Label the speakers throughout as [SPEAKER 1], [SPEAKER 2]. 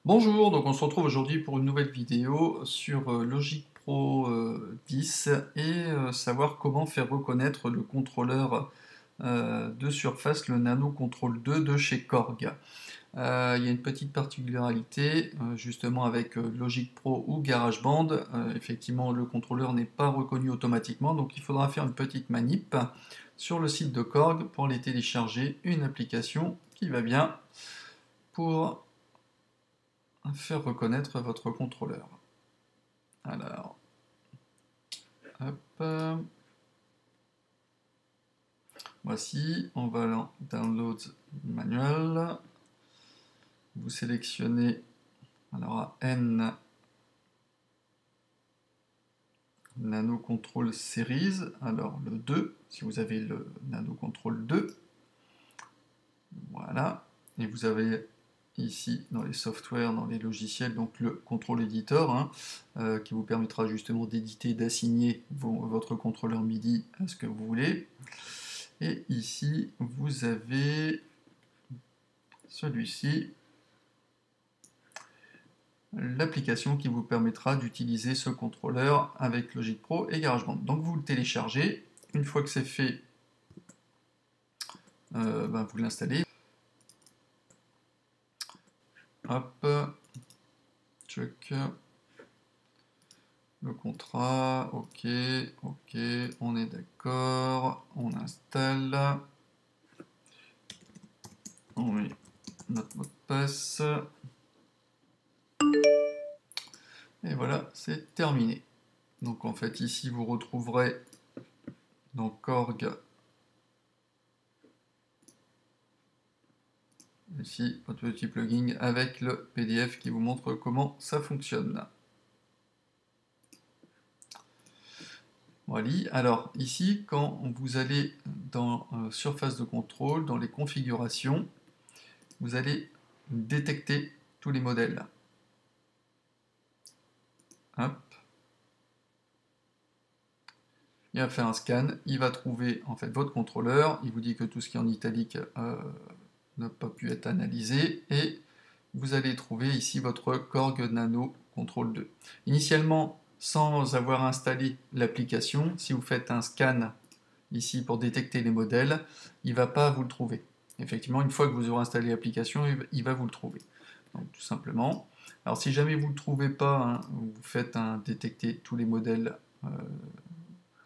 [SPEAKER 1] Bonjour, donc on se retrouve aujourd'hui pour une nouvelle vidéo sur Logic Pro 10 et savoir comment faire reconnaître le contrôleur de surface, le Nano Control 2 de chez Korg. Il y a une petite particularité, justement avec Logic Pro ou GarageBand, effectivement le contrôleur n'est pas reconnu automatiquement, donc il faudra faire une petite manip sur le site de Korg pour aller télécharger une application qui va bien pour faire reconnaître votre contrôleur. Alors, hop, voici, on va dans Download Manual. Vous sélectionnez alors à N Nano Control Series, alors le 2, si vous avez le Nano Control 2. Voilà, et vous avez ici dans les softwares, dans les logiciels, donc le contrôle editor qui vous permettra justement d'éditer, d'assigner votre contrôleur MIDI à ce que vous voulez. Et ici vous avez celui-ci, l'application qui vous permettra d'utiliser ce contrôleur avec Logic Pro et GarageBand. Donc vous le téléchargez, une fois que c'est fait, vous l'installez. Hop, check. Le contrat, ok, on est d'accord, on installe, on met notre mot de passe, et voilà, c'est terminé. Donc en fait ici vous retrouverez dans Korg, ici votre petit plugin avec le PDF qui vous montre comment ça fonctionne. Voilà, alors ici quand vous allez dans surface de contrôle, dans les configurations, vous allez détecter tous les modèles. Hop. Il va faire un scan, il va trouver en fait votre contrôleur, il vous dit que tout ce qui est en italique n'a pas pu être analysé, et vous allez trouver ici votre Korg Nano Control 2. Initialement, sans avoir installé l'application, si vous faites un scan ici pour détecter les modèles, il ne va pas vous le trouver. Effectivement, une fois que vous aurez installé l'application, il va vous le trouver. Donc tout simplement. Alors si jamais vous ne le trouvez pas, vous faites un détecter tous les modèles.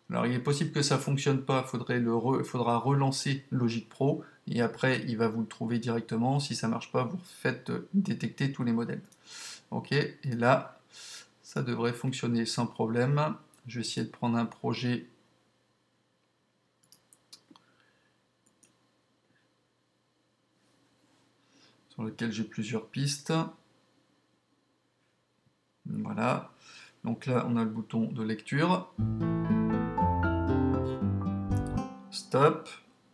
[SPEAKER 1] Alors il est possible que ça ne fonctionne pas, il faudra relancer Logic Pro, et après il va vous le trouver directement. Si ça ne marche pas, vous faites détecter tous les modèles. Ok, et là, ça devrait fonctionner sans problème. Je vais essayer de prendre un projet sur lequel j'ai plusieurs pistes. Voilà, donc là on a le bouton de lecture. Stop,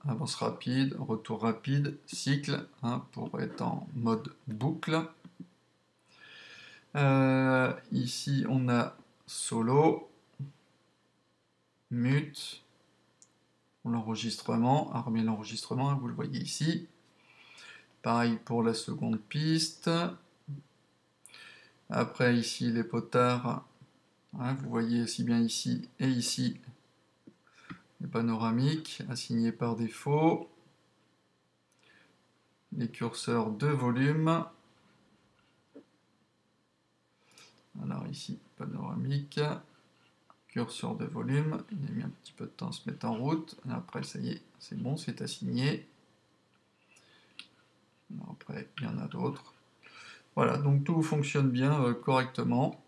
[SPEAKER 1] avance rapide, retour rapide, cycle, pour être en mode boucle. Ici on a solo, mute, pour l'enregistrement, remet l'enregistrement, vous le voyez ici. Pareil pour la seconde piste. Après ici les potards, vous voyez aussi bien ici et ici les panoramiques assignés par défaut. Les curseurs de volume. Alors ici, panoramique, curseur de volume, il a mis un petit peu de temps à se mettre en route, et après ça y est, c'est bon, c'est assigné. Alors après, il y en a d'autres. Voilà, donc tout fonctionne bien correctement.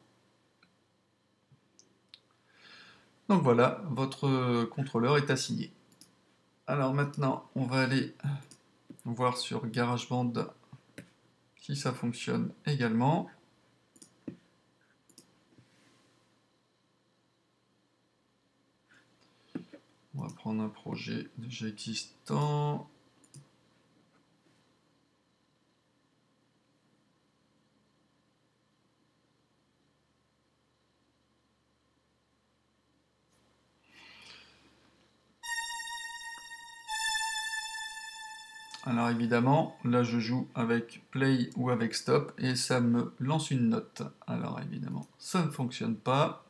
[SPEAKER 1] Donc voilà, votre contrôleur est assigné. Alors maintenant, on va aller voir sur GarageBand si ça fonctionne également. On va prendre un projet déjà existant. Alors évidemment, là je joue avec play ou avec stop et ça me lance une note. Alors évidemment, ça ne fonctionne pas.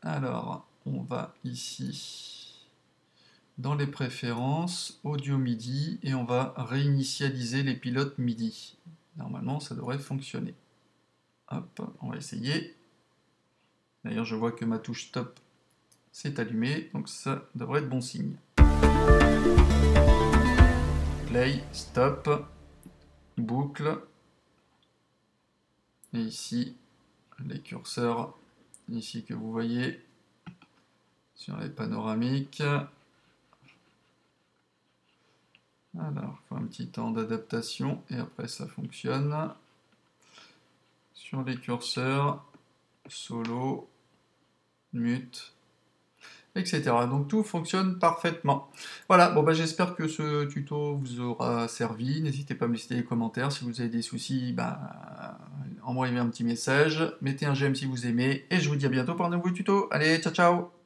[SPEAKER 1] Alors, on va ici dans les préférences, audio MIDI, et on va réinitialiser les pilotes MIDI. Normalement, ça devrait fonctionner. Hop, on va essayer. D'ailleurs, je vois que ma touche stop s'est allumée, donc ça devrait être bon signe. Play, stop, boucle. Et ici, les curseurs, ici que vous voyez, sur les panoramiques. Alors, il faut un petit temps d'adaptation et après ça fonctionne. Sur les curseurs, solo, mute, etc. Donc tout fonctionne parfaitement. Voilà, bon bah j'espère que ce tuto vous aura servi. N'hésitez pas à me laisser des commentaires. Si vous avez des soucis, envoyez-moi un petit message. Mettez un j'aime si vous aimez. Et je vous dis à bientôt pour un nouveau tuto. Allez, ciao ciao!